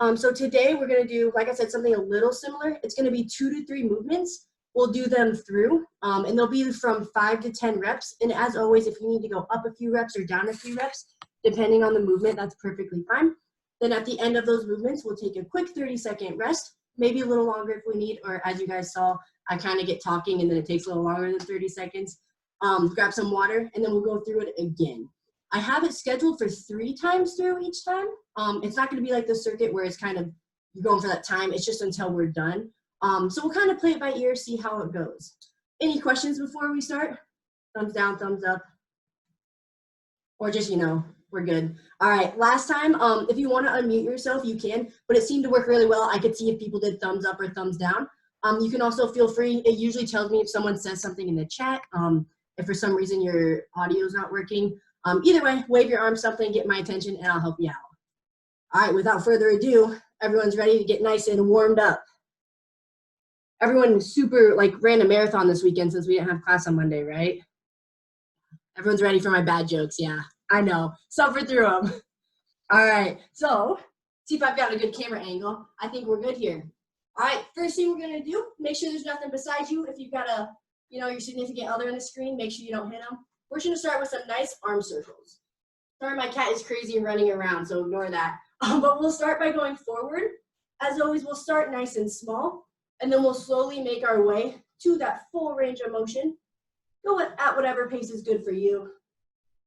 So today we're gonna do, like I said, something a little similar. It's gonna be 2 to 3 movements. We'll do them through, and they'll be from 5 to 10 reps. And as always, if you need to go up a few reps or down a few reps, depending on the movement, that's perfectly fine. Then at the end of those movements, we'll take a quick 30-second rest, maybe a little longer if we need, or as you guys saw, I kind of get talking and then it takes a little longer than 30 seconds. Grab some water, and then we'll go through it again. I have it scheduled for 3 times through each time. It's not going to be like the circuit where it's kind of you're going for that time. It's just until we're done. So we'll kind of play it by ear, see how it goes. Any questions before we start? Thumbs down, thumbs up. Or just, we're good. All right, last time, if you want to unmute yourself, you can, but it seemed to work really well. I could see if people did thumbs up or thumbs down. You can also feel free. It usually tells me if someone says something in the chat. If for some reason your audio is not working. Either way, wave your arm something, get my attention, and I'll help you out. All right, without further ado, everyone's ready to get nice and warmed up. Everyone super ran a marathon this weekend since we didn't have class on Monday, right? Everyone's ready for my bad jokes. Yeah, I know. Suffer through them. All right, so see if I've got a good camera angle. I think we're good here. All right, first thing we're gonna do, make sure there's nothing beside you. If you've got your significant other on the screen, make sure you don't hit them. We're gonna start with some nice arm circles. Sorry, my cat is crazy and running around, so ignore that. But we'll start by going forward. As always, we'll start nice and small, and then we'll slowly make our way to that full range of motion. Go at whatever pace is good for you.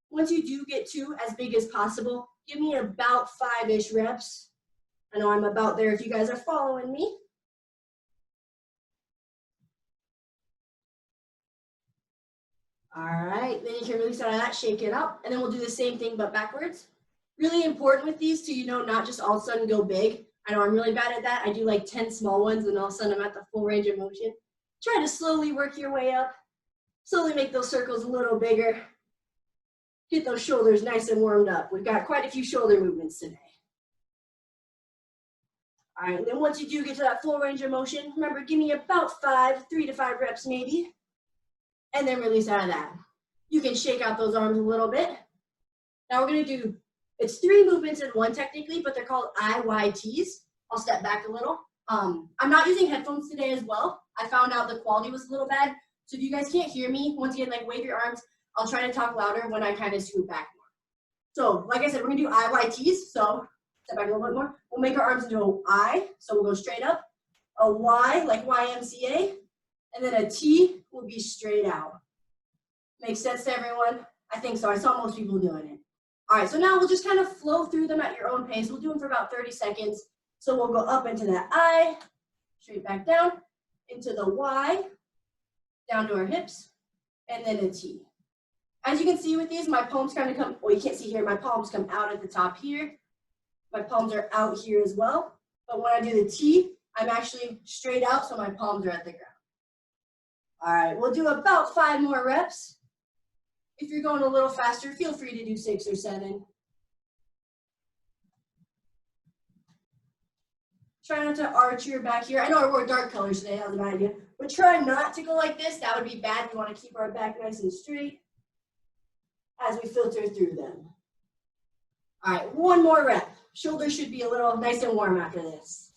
Once you do get to as big as possible, give me about 5-ish reps. I know I'm about there if you guys are following me. All right, then you can release out of that, shake it up, and then we'll do the same thing but backwards. Really important with these to, not just all of a sudden go big. I know I'm really bad at that. I do 10 small ones, and all of a sudden I'm at the full range of motion. Try to slowly work your way up. Slowly make those circles a little bigger. Get those shoulders nice and warmed up. We've got quite a few shoulder movements today. All right, and then once you do get to that full range of motion, remember, give me about 3 to 5 reps maybe. And then release out of that. You can shake out those arms a little bit. Now we're gonna do, it's 3 movements in one technically, but they're called IYTs. I'll step back a little. I'm not using headphones today as well. I found out the quality was a little bad. So if you guys can't hear me, once again, wave your arms. I'll try to talk louder when I kind of scoot back more. So like I said, we're gonna do IYTs. So step back a little bit more. We'll make our arms into an I. So we'll go straight up. A Y, like YMCA. And then a T will be straight out. Makes sense to everyone? I think so. I saw most people doing it. All right, so now we'll just kind of flow through them at your own pace. We'll do them for about 30 seconds. So we'll go up into that I, straight back down, into the Y, down to our hips, and then a T. As you can see with these, my palms kind of come, well, you can't see here, my palms come out at the top here. My palms are out here as well. But when I do the T, I'm actually straight out, so my palms are at the ground. All right, we'll do about 5 more reps. If you're going a little faster, feel free to do 6 or 7. Try not to arch your back here. I know I wore dark colors today, that was an idea. But try not to go like this. That would be bad. We want to keep our back nice and straight as we filter through them. All right, 1 more rep. Shoulders should be a little nice and warm after this.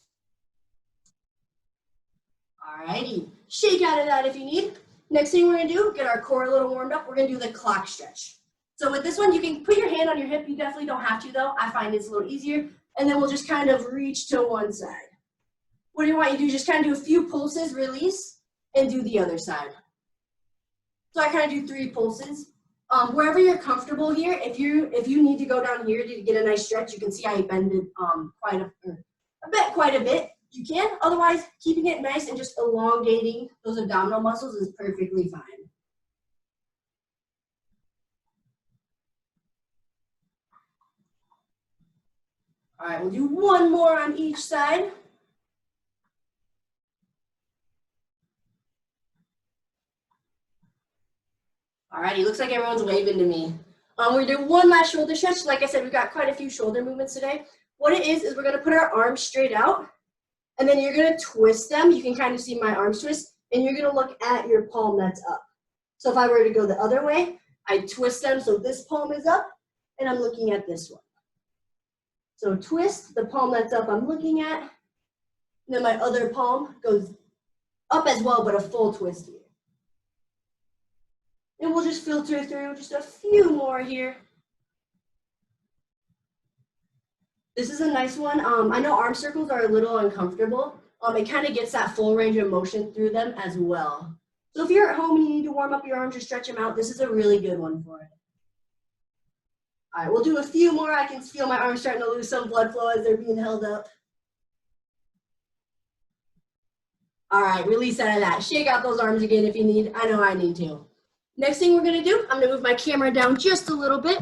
All righty, shake out of that if you need. Next thing we're gonna do, get our core a little warmed up. We're gonna do the clock stretch. So with this one, you can put your hand on your hip. You definitely don't have to though. I find it's a little easier. And then we'll just kind of reach to one side. What do you want you to do? Just kind of do a few pulses, release, and do the other side. So I kind of do 3 pulses. Wherever you're comfortable here, if you need to go down here to get a nice stretch, you can see I bended quite a bit. You can. Otherwise, keeping it nice and just elongating those abdominal muscles is perfectly fine. All right, we'll do 1 more on each side. All righty, looks like everyone's waving to me. We're doing 1 last shoulder stretch. Like I said, we've got quite a few shoulder movements today. What it is we're gonna put our arms straight out. And then you're gonna twist them. You can kind of see my arms twist, and you're gonna look at your palm that's up. So if I were to go the other way, I twist them so this palm is up, and I'm looking at this one. So twist, the palm that's up I'm looking at, and then my other palm goes up as well, but a full twist here. And we'll just filter through just a few more here. This is a nice one. I know arm circles are a little uncomfortable. It kind of gets that full range of motion through them as well. So if you're at home and you need to warm up your arms or stretch them out, this is a really good one for it. All right, we'll do a few more. I can feel my arms starting to lose some blood flow as they're being held up. All right, release out of that. Shake out those arms again if you need. I know I need to. Next thing we're gonna do, I'm gonna move my camera down just a little bit,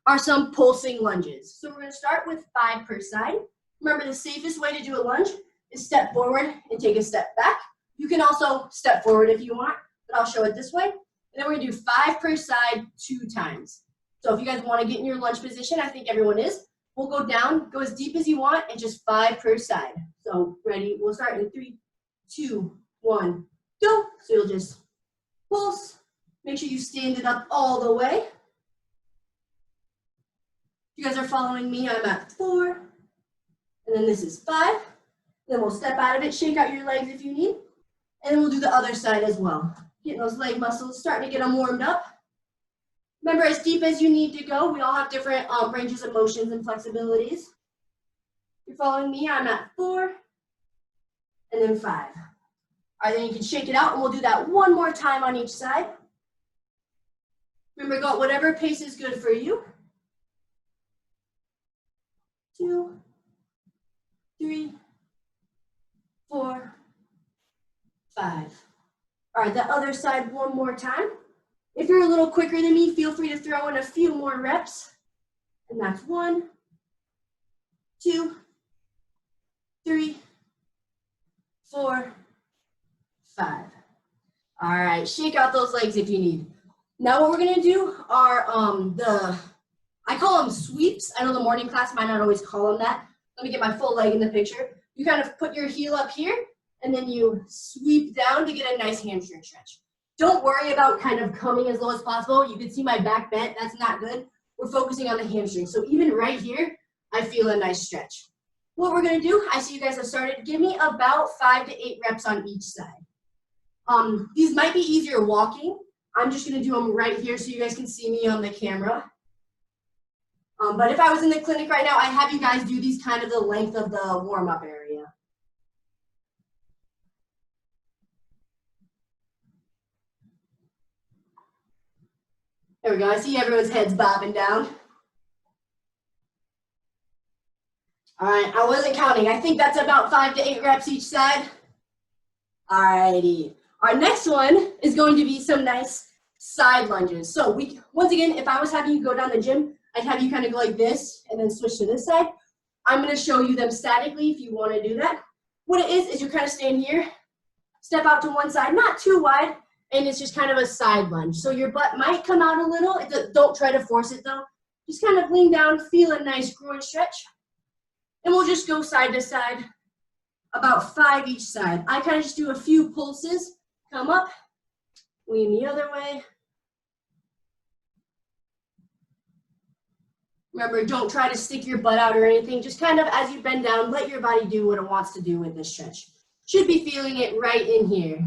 are some pulsing lunges. So we're gonna start with 5 per side. Remember, the safest way to do a lunge is step forward and take a step back. You can also step forward if you want, but I'll show it this way. And then we're gonna do 5 per side 2 times. So if you guys wanna get in your lunge position, I think everyone is, we'll go down, go as deep as you want, and just 5 per side. So ready, we'll start in 3, 2, 1, go. So you'll just pulse, make sure you stand it up all the way. If you guys are following me, I'm at 4, and then this is 5. Then we'll step out of it, shake out your legs if you need, and then we'll do the other side as well. Getting those leg muscles, starting to get them warmed up. Remember, as deep as you need to go. We all have different ranges of motions and flexibilities. If you're following me, I'm at 4, and then 5. All right, then you can shake it out, and we'll do that one more time on each side. Remember, go at whatever pace is good for you. 2, 3, 4, 5. All right, the other side one more time. If you're a little quicker than me, feel free to throw in a few more reps. And that's 1, 2, 3, 4, 5. All right, shake out those legs if you need. Now what we're gonna do are I call them sweeps. I know the morning class might not always call them that. Let me get my full leg in the picture. You kind of put your heel up here, and then you sweep down to get a nice hamstring stretch. Don't worry about kind of coming as low as possible. You can see my back bent. That's not good. We're focusing on the hamstring. So even right here, I feel a nice stretch. What we're going to do, I see you guys have started. Give me about 5 to 8 reps on each side. These might be easier walking. I'm just going to do them right here so you guys can see me on the camera. But if I was in the clinic right now, I'd have you guys do these kind of the length of the warm-up area. There we go. I see everyone's heads bobbing down. All right, I wasn't counting. I think that's about 5 to 8 reps each side. All righty. Our next one is going to be some nice side lunges. So once again, if I was having you go down the gym, I'd have you kind of go like this and then switch to this side. I'm going to show you them statically if you want to do that. What it is you kind of stand here, step out to one side, not too wide, and it's just kind of a side lunge. So your butt might come out a little. Don't try to force it though. Just kind of lean down, feel a nice groin stretch. And we'll just go side to side, about 5 each side. I kind of just do a few pulses, come up, lean the other way. Remember, don't try to stick your butt out or anything. Just kind of as you bend down, let your body do what it wants to do with this stretch. Should be feeling it right in here.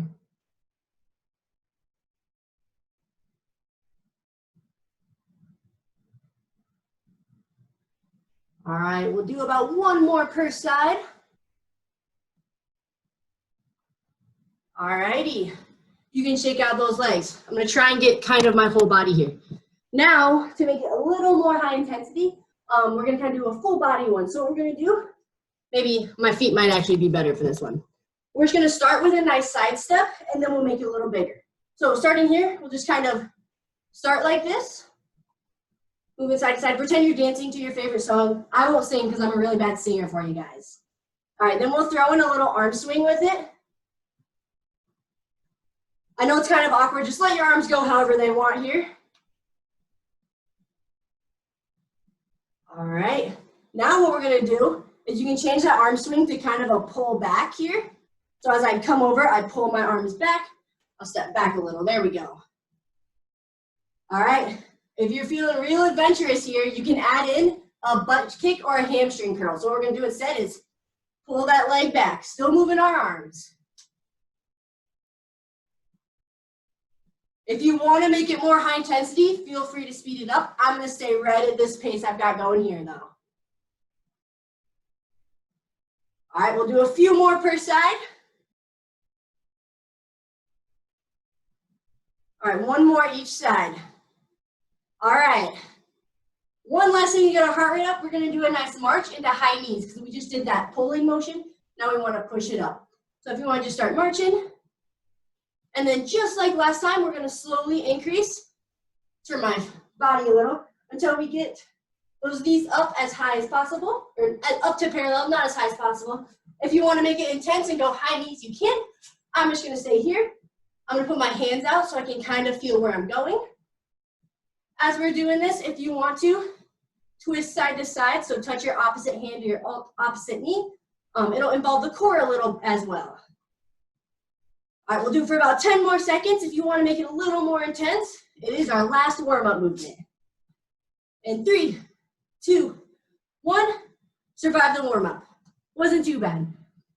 All right, we'll do about 1 more per side. All righty, you can shake out those legs. I'm gonna try and get kind of my whole body here. Now, to make it a little more high intensity, we're gonna kind of do a full body one. So what we're gonna do, maybe my feet might actually be better for this one. We're just gonna start with a nice side step, and then we'll make it a little bigger. So starting here, we'll just kind of start like this. Moving side to side. Pretend you're dancing to your favorite song. I won't sing because I'm a really bad singer for you guys. All right, then we'll throw in a little arm swing with it. I know it's kind of awkward. Just let your arms go however they want here. All right. Now what we're going to do is you can change that arm swing to kind of a pull back here. So as I come over, I pull my arms back. I'll step back a little. There we go. All right. If you're feeling real adventurous here, you can add in a butt kick or a hamstring curl. So what we're gonna do instead is pull that leg back, still moving our arms. If you want to make it more high intensity, feel free to speed it up. I'm going to stay right at this pace I've got going here though. All right, we'll do a few more per side. All right, one more each side. All right. One last thing to get our heart rate up, we're going to do a nice march into high knees because we just did that pulling motion. Now we want to push it up. So if you want to just start marching, and then just like last time, we're going to slowly increase, turn my body a little until we get those knees up as high as possible, or up to parallel, not as high as possible. If you want to make it intense and go high knees, you can. I'm just going to stay here. I'm going to put my hands out so I can kind of feel where I'm going. As we're doing this, if you want to, twist side to side, so touch your opposite hand to your opposite knee. It'll involve the core a little as well. All right, we'll do it for about 10 more seconds. If you want to make it a little more intense, it is our last warm-up movement. In 3, 2, 1, survive the warm-up. Wasn't too bad.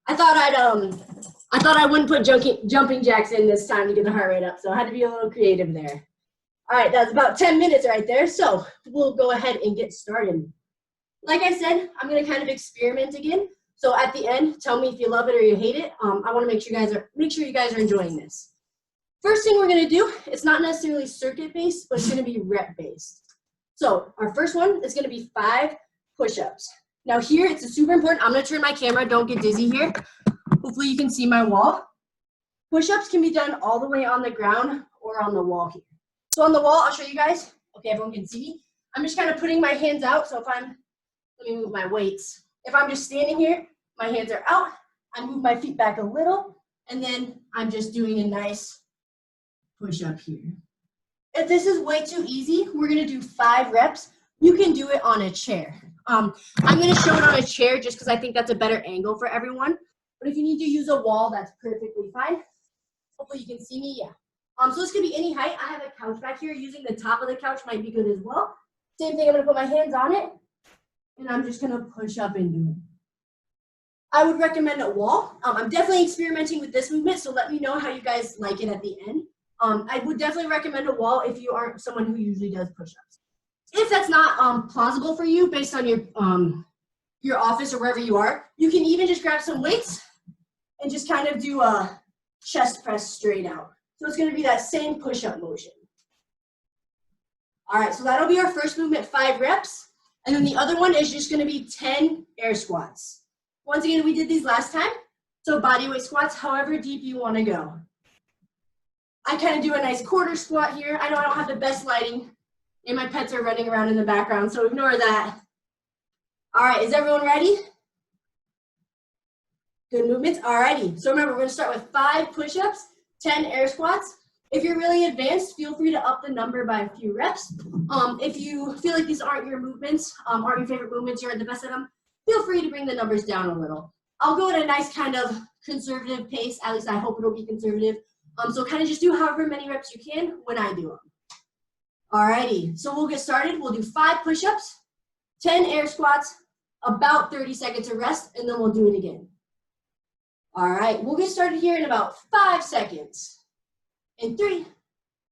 I thought I wouldn't put jumping jacks in this time to get the heart rate up, so I had to be a little creative there. All right, that's about 10 minutes right there, so we'll go ahead and get started. Like I said, I'm going to kind of experiment again. So at the end, tell me if you love it or you hate it. I want to make sure you guys are enjoying this. First thing we're going to do, it's not necessarily circuit-based, but it's going to be rep-based. So our first one is going to be 5 push-ups. Now here, it's super important. I'm going to turn my camera. Don't get dizzy here. Hopefully you can see my wall. Push-ups can be done all the way on the ground or on the wall here. So on the wall, I'll show you guys. Okay, everyone can see me. I'm just kind of putting my hands out. So let me move my weights. If I'm just standing here, my hands are out. I move my feet back a little, and then I'm just doing a nice push-up here. If this is way too easy, we're going to do 5 reps. You can do it on a chair. I'm going to show it on a chair just because I think that's a better angle for everyone. But if you need to use a wall, that's perfectly fine. Hopefully you can see me, yeah. So this could be any height. I have a couch back here. Using the top of the couch might be good as well. Same thing, I'm going to put my hands on it, and I'm just going to push up and do it. I would recommend a wall. I'm definitely experimenting with this movement, so let me know how you guys like it at the end. I would definitely recommend a wall if you aren't someone who usually does push-ups. If that's not plausible for you based on your office or wherever you are, you can even just grab some weights and just kind of do a chest press straight out. So it's going to be that same push-up motion. All right, so that'll be our first movement, 5 reps. And then the other one is just going to be 10 air squats. Once again, we did these last time. So body weight squats, however deep you want to go. I kind of do a nice quarter squat here. I know I don't have the best lighting, and my pets are running around in the background, so ignore that. All right, is everyone ready? Good movements. All righty. So remember, we're going to start with 5 push-ups, 10 air squats. If you're really advanced, feel free to up the number by a few reps. If you feel like these aren't your movements, aren't your favorite movements, you're at the best of them, feel free to bring the numbers down a little. I'll go at a nice kind of conservative pace. At least I hope it'll be conservative. So kind of just do however many reps you can when I do them. Alrighty, so we'll get started. We'll do 5 push-ups, 10 air squats, about 30 seconds of rest, and then we'll do it again. All right, we'll get started here in about 5 seconds. In 3,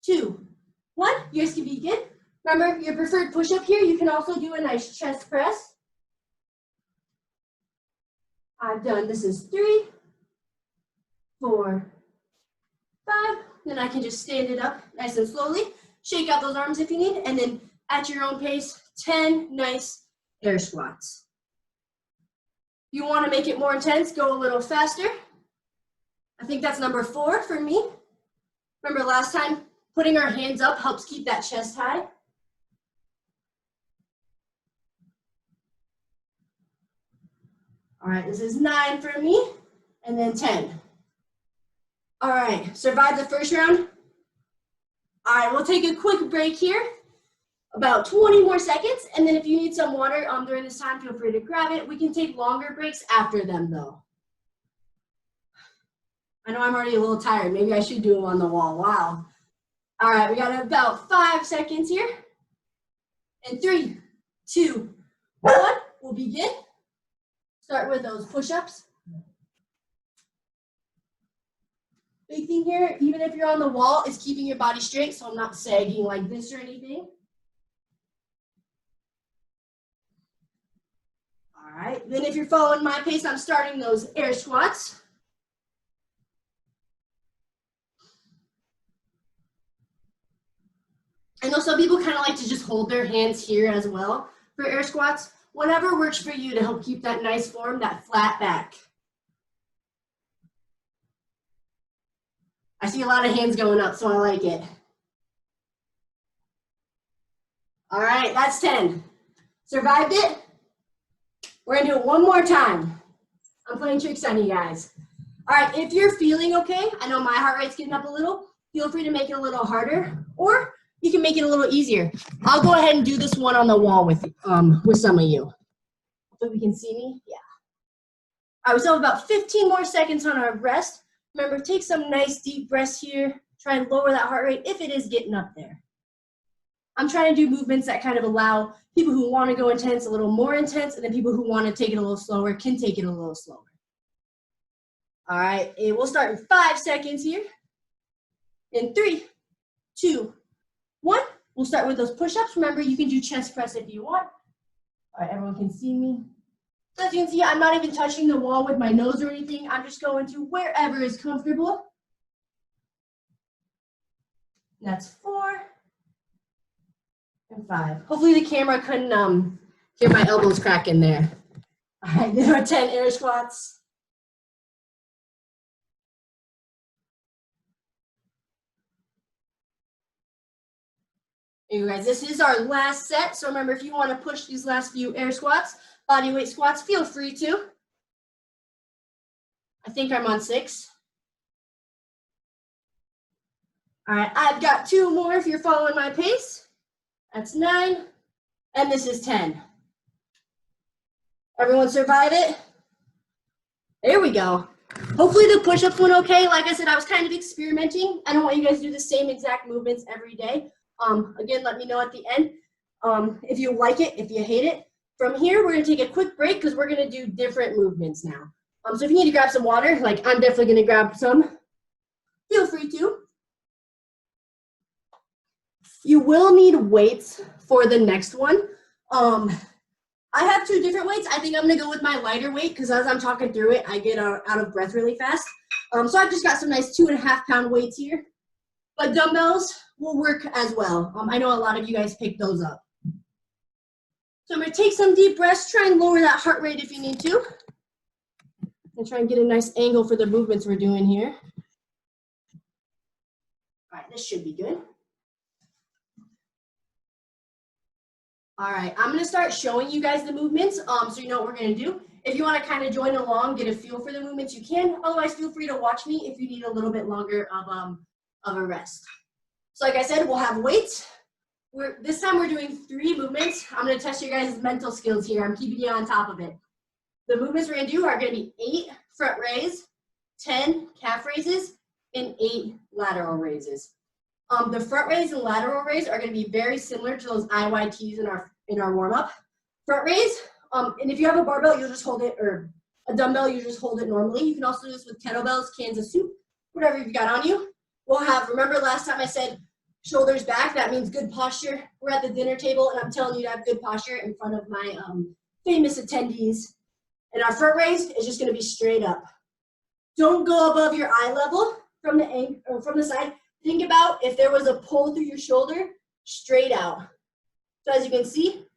2, 1, you guys can begin. Remember, your preferred push-up here, you can also do a nice chest press. I've done, this is 3, 4, 5. Then I can just stand it up nice and slowly. Shake out those arms if you need, and then at your own pace, 10 nice air squats. If you want to make it more intense, go a little faster. I think that's number 4 for me. Remember last time, putting our hands up helps keep that chest high. All right, this is 9 for me, and then 10. All right, survive the first round. All right, we'll take a quick break here, about 20 more seconds, and then if you need some water during this time, feel free to grab it. We can take longer breaks after them, though. I know I'm already a little tired. Maybe I should do them on the wall. Wow. All right, we got about 5 seconds here. In 3, 2, one, we'll begin. Start with those push-ups. Big thing here, even if you're on the wall, is keeping your body straight, so I'm not sagging like this or anything. All right, then if you're following my pace, I'm starting those air squats. I know some people kind of like to just hold their hands here as well for air squats. Whatever works for you to help keep that nice form, that flat back. I see a lot of hands going up, so I like it. All right, that's 10. Survived it? We're gonna do it one more time. I'm playing tricks on you guys. All right, if you're feeling okay, I know my heart rate's getting up a little, feel free to make it a little harder, or you can make it a little easier. I'll go ahead and do this one on the wall with some of you. Hopefully we can see me, yeah. All right, we still have about 15 more seconds on our rest. Remember, take some nice deep breaths here. Try and lower that heart rate if it is getting up there. I'm trying to do movements that kind of allow people who want to go intense a little more intense, and then people who want to take it a little slower can take it a little slower. All right, and we'll start in 5 seconds here. In 3, 2, 1. We'll start with those push-ups. Remember, you can do chest press if you want. All right, everyone can see me. As you can see, I'm not even touching the wall with my nose or anything. I'm just going to wherever is comfortable. That's 4 and 5. Hopefully the camera couldn't hear my elbows cracking there. All right, there are 10 air squats. You guys, this is our last set. So remember, if you want to push these last few air squats, body weight squats, feel free to. I think I'm on 6. All right, I've got 2 more if you're following my pace. That's 9, and this is 10. Everyone survive it? There we go. Hopefully the push-ups went okay. Like I said, I was kind of experimenting. I don't want you guys to do the same exact movements every day. Again, let me know at the end if you like it, if you hate it. From here, we're gonna take a quick break because we're gonna do different movements now. So if you need to grab some water, like I'm definitely gonna grab some, feel free to. You will need weights for the next one. I have 2 different weights. I think I'm gonna go with my lighter weight because as I'm talking through it, I get out of breath really fast. So I've just got some nice 2.5-pound weights here. But dumbbells will work as well. I know a lot of you guys pick those up. So I'm gonna take some deep breaths, try and lower that heart rate if you need to. And try and get a nice angle for the movements we're doing here. All right, this should be good. All right, I'm gonna start showing you guys the movements so you know what we're gonna do. If you wanna kind of join along, get a feel for the movements, you can. Otherwise, feel free to watch me if you need a little bit longer of a rest. So like I said, we'll have weights. This time we're doing 3 movements. I'm gonna test your guys' mental skills here. I'm keeping you on top of it. The movements we're gonna do are gonna be 8 front raise, 10 calf raises, and 8 lateral raises. The front raise and lateral raise are gonna be very similar to those IYTs in our warm-up. Front raise, and if you have a barbell, you'll just hold it, or a dumbbell, you just hold it normally. You can also do this with kettlebells, cans of soup, whatever you've got on you. We'll have, remember last time I said shoulders back, that means good posture. We're at the dinner table and I'm telling you to have good posture in front of my famous attendees. And our front raise is just gonna be straight up. Don't go above your eye level from the side. Think about if there was a pull through your shoulder, straight out. So as you can see,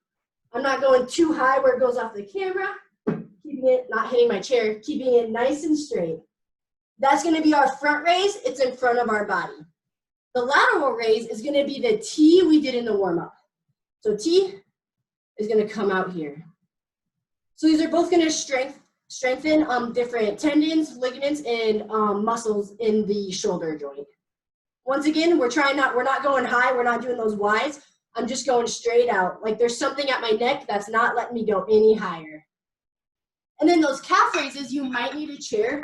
I'm not going too high where it goes off the camera, keeping it, not hitting my chair, keeping it nice and straight. That's gonna be our front raise, it's in front of our body. The lateral raise is gonna be the T we did in the warm-up. So T is gonna come out here. So these are both gonna strengthen different tendons, ligaments, and muscles in the shoulder joint. Once again, we're not going high, we're not doing those Ys. I'm just going straight out. Like there's something at my neck that's not letting me go any higher. And then those calf raises, you might need a chair.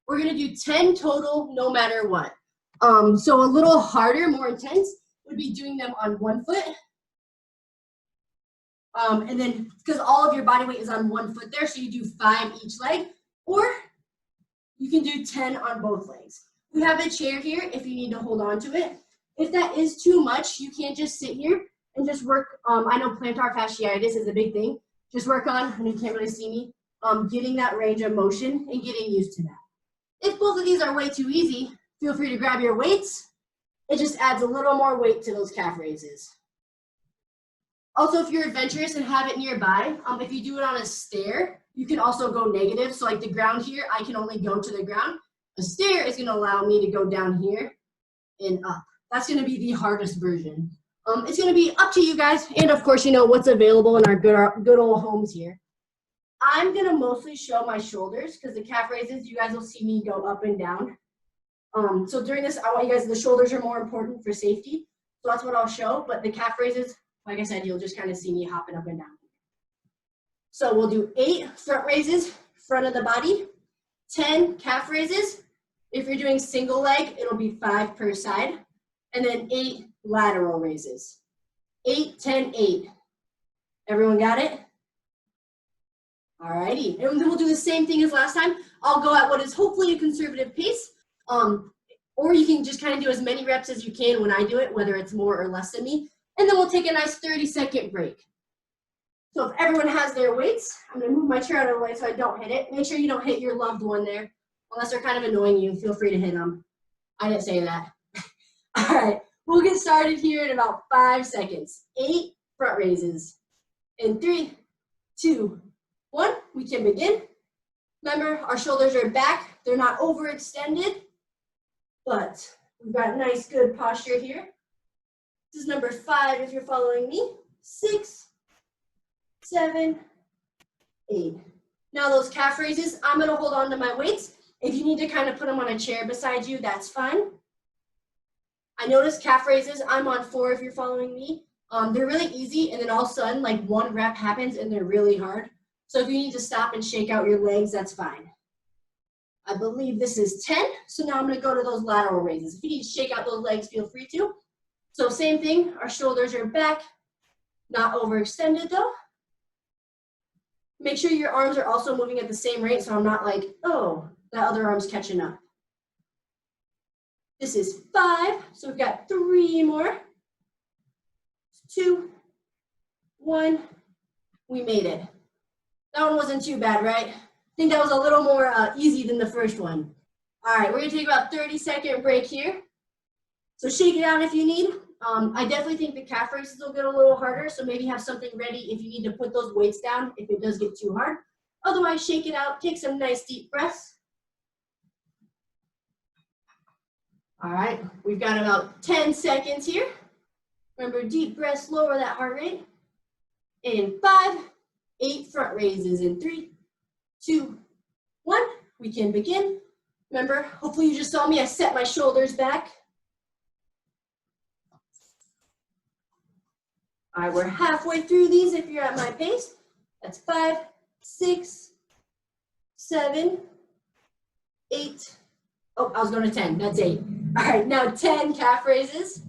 We're gonna do 10 total, no matter what. So a little harder, more intense, would be doing them on 1 foot. And then because all of your body weight is on one foot there, so you do 5 each leg, or you can do 10 on both legs. We have a chair here if you need to hold on to it. If that is too much, you can't just sit here and just work. I know plantar fasciitis is a big thing. Just work on, and you can't really see me, getting that range of motion and getting used to that. If both of these are way too easy, feel free to grab your weights. It just adds a little more weight to those calf raises. Also, if you're adventurous and have it nearby, if you do it on a stair, you can also go negative. So like the ground here, I can only go to the ground. A stair is gonna allow me to go down here and up. That's gonna be the hardest version. It's gonna be up to you guys, and of course, you know what's available in our good old homes here. I'm gonna mostly show my shoulders because the calf raises, you guys will see me go up and down. So during this, I want you guys, the shoulders are more important for safety. So that's what I'll show, but the calf raises, like I said, you'll just kind of see me hopping up and down. So we'll do 8 front raises, front of the body, 10 calf raises. If you're doing single leg, it'll be 5 per side, and then 8 lateral raises. 8, 10, 8. Everyone got it? Alrighty, and then we'll do the same thing as last time. I'll go at what is hopefully a conservative pace, or you can just kind of do as many reps as you can when I do it, whether it's more or less than me, and then we'll take a nice 30-second break. So if everyone has their weights, I'm gonna move my chair out of the way so I don't hit it. Make sure you don't hit your loved one there. Unless they're kind of annoying you, feel free to hit them. I didn't say that. All right, we'll get started here in about 5 seconds. 8 front raises. In 3, 2, 1, we can begin. Remember, our shoulders are back. They're not overextended, but we've got nice, good posture here. This is number 5 if you're following me. 6, 7, 8. Now those calf raises, I'm gonna hold on to my weights. If you need to kind of put them on a chair beside you, that's fine. I noticed calf raises, I'm on 4 if you're following me. They're really easy, and then all of a sudden, like 1 rep happens and they're really hard. So if you need to stop and shake out your legs, that's fine. I believe this is 10, so now I'm gonna go to those lateral raises. If you need to shake out those legs, feel free to. So same thing, our shoulders are back, not overextended though. Make sure your arms are also moving at the same rate, so I'm not like, oh, that other arm's catching up. This is 5, so we've got 3 more. 2, 1, we made it. That one wasn't too bad, right? I think that was a little more easy than the first one. All right, we're gonna take about 30-second break here. So shake it out if you need. I definitely think the calf raises will get a little harder, so maybe have something ready if you need to put those weights down if it does get too hard. Otherwise, shake it out, take some nice deep breaths. All right, we've got about 10 seconds here. Remember, deep breaths, lower that heart rate. In 5, 8 front raises in 3, 2, 1, we can begin. Remember, hopefully you just saw me, I set my shoulders back. All right, we're halfway through these if you're at my pace. That's 5, 6, 7, 8. Oh, I was going to 10, that's 8. All right, now 10 calf raises.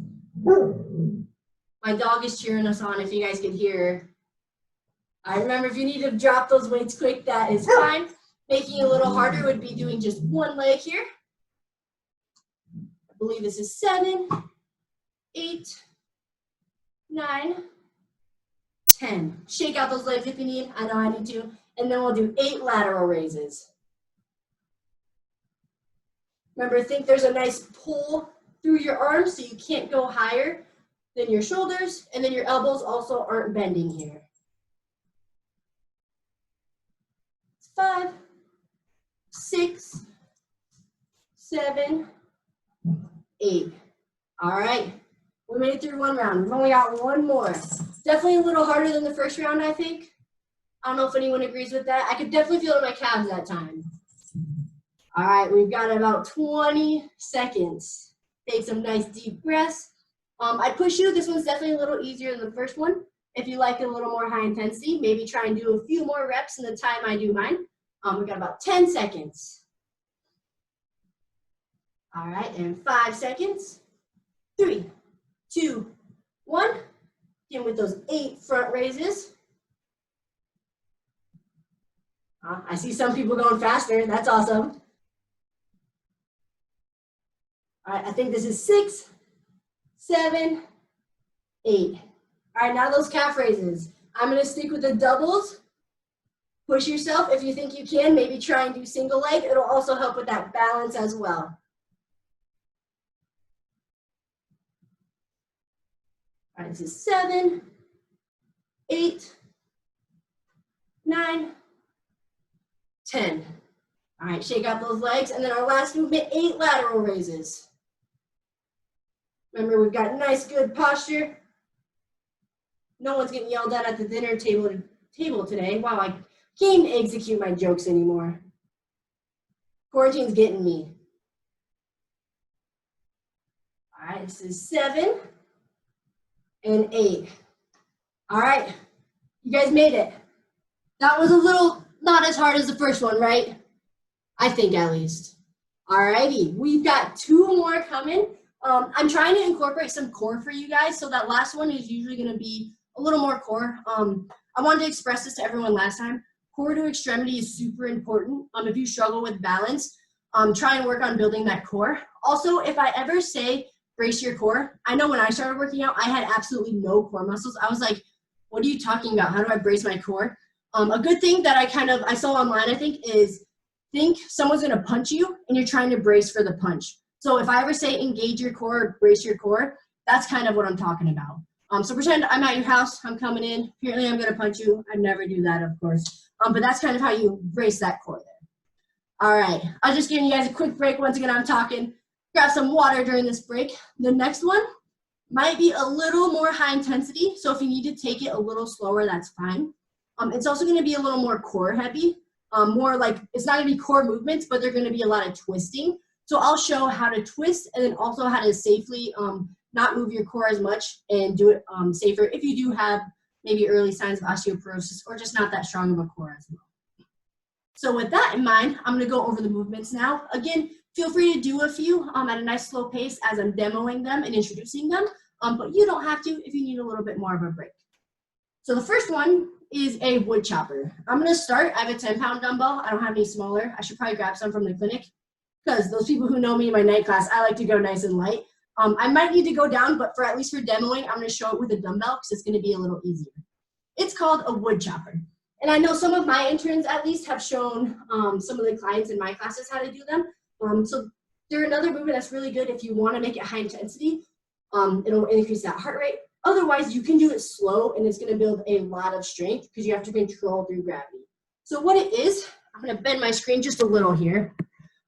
My dog is cheering us on if you guys can hear her. All right, remember, if you need to drop those weights quick, that is fine. Making it a little harder would be doing just 1 leg here. I believe this is 7, 8, 9, 10. Shake out those legs if you need. I know I need to. And then we'll do 8 lateral raises. Remember, think there's a nice pull through your arms so you can't go higher than your shoulders, and then your elbows also aren't bending here. 5, 6, 7, 8. All right, we made it through 1 round. We've only got 1 more. Definitely a little harder than the first round, I think. I don't know if anyone agrees with that. I could definitely feel it in my calves that time. All right, we've got about 20 seconds. Take some nice deep breaths. I push you. This one's definitely a little easier than the first one. If you like it a little more high intensity, maybe try and do a few more reps in the time I do mine. We've got about 10 seconds. All right, and 5 seconds. 3, 2, 1. Again with those 8 front raises. I see some people going faster. That's awesome. All right, I think this is 6, 7, 8. All right, now those calf raises. I'm going to stick with the doubles. Push yourself if you think you can. Maybe try and do single leg. It'll also help with that balance as well. All right, this is 7, 8, 9, 10. All right, shake out those legs. And then our last movement, 8 lateral raises. Remember, we've got nice, good posture. No one's getting yelled at the dinner table today. Wow, I can't even execute my jokes anymore. Quarantine's getting me. All right, this is 7 and 8. All right, you guys made it. That was a little not as hard as the first one, right? I think at least. All righty, we've got 2 more coming. I'm trying to incorporate some core for you guys, so that last one is usually going to be a little more core. I wanted to express this to everyone last time. Core to extremity is super important. If you struggle with balance, try and work on building that core. Also, if I ever say brace your core, I know when I started working out, I had absolutely no core muscles. I was like, what are you talking about? How do I brace my core? A good thing that I saw online, I think someone's going to punch you and you're trying to brace for the punch. So if I ever say engage your core, brace your core, that's kind of what I'm talking about. So pretend I'm at your house, I'm coming in, apparently I'm gonna punch you. I never do that, of course. But that's kind of how you brace that core there. All right, I'm just giving you guys a quick break. Once again, I'm talking. Grab some water during this break. The next one might be a little more high intensity. So if you need to take it a little slower, that's fine. It's also gonna be a little more core heavy. More like, it's not gonna be core movements, but they're gonna be a lot of twisting. So I'll show how to twist and then also how to safely not move your core as much and do it safer if you do have maybe early signs of osteoporosis or just not that strong of a core as well. So with that in mind, I'm gonna go over the movements now. Again, feel free to do a few at a nice slow pace as I'm demoing them and introducing them, but you don't have to if you need a little bit more of a break. So the first one is a wood chopper. I'm gonna start, I have a 10-pound dumbbell. I don't have any smaller. I should probably grab some from the clinic, because those people who know me in my night class, I like to go nice and light. I might need to go down, but at least for demoing, I'm going to show it with a dumbbell because it's going to be a little easier. It's called a wood chopper. And I know some of my interns at least have shown some of the clients in my classes how to do them. So they're another movement that's really good if you want to make it high intensity. It'll increase that heart rate. Otherwise, you can do it slow and it's going to build a lot of strength because you have to control through gravity. So what it is, I'm going to bend my screen just a little here.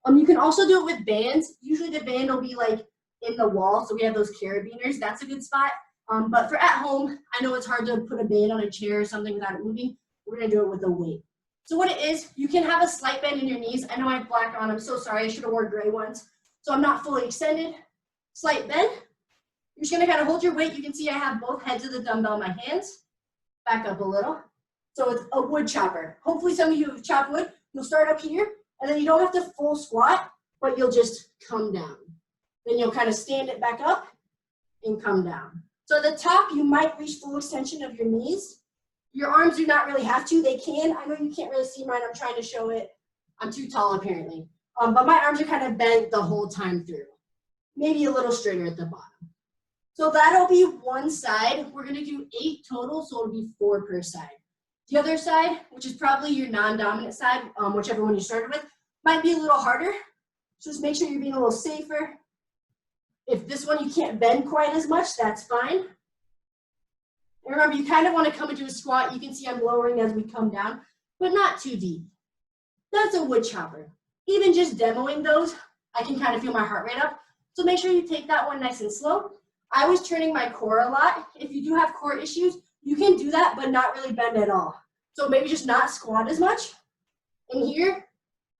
You can also do it with bands. Usually the band will be like in the wall, so we have those carabiners. That's a good spot. But for at home, I know it's hard to put a band on a chair or something without it moving. We're gonna do it with a weight. So what it is, you can have a slight bend in your knees. I know I have black on, I'm so sorry, I should have worn gray ones. So I'm not fully extended. Slight bend. You're just gonna kind of hold your weight. You can see I have both heads of the dumbbell in my hands. Back up a little. So it's a wood chopper. Hopefully some of you have chopped wood. You'll start up here, and then you don't have to full squat, but you'll just come down. Then you'll kind of stand it back up and come down. So at the top, you might reach full extension of your knees. Your arms do not really have to. They can. I know you can't really see mine. I'm trying to show it. I'm too tall, apparently. But my arms are kind of bent the whole time through. Maybe a little straighter at the bottom. So that'll be one side. We're going to do 8 total, so it'll be 4 per side. The other side, which is probably your non-dominant side, whichever one you started with, might be a little harder. So just make sure you're being a little safer. If this one you can't bend quite as much, that's fine. And remember, you kind of want to come into a squat. You can see I'm lowering as we come down, but not too deep. That's a wood chopper. Even just demoing those, I can kind of feel my heart rate up. So make sure you take that one nice and slow. I was turning my core a lot. If you do have core issues, you can do that, but not really bend at all. So maybe just not squat as much. And here,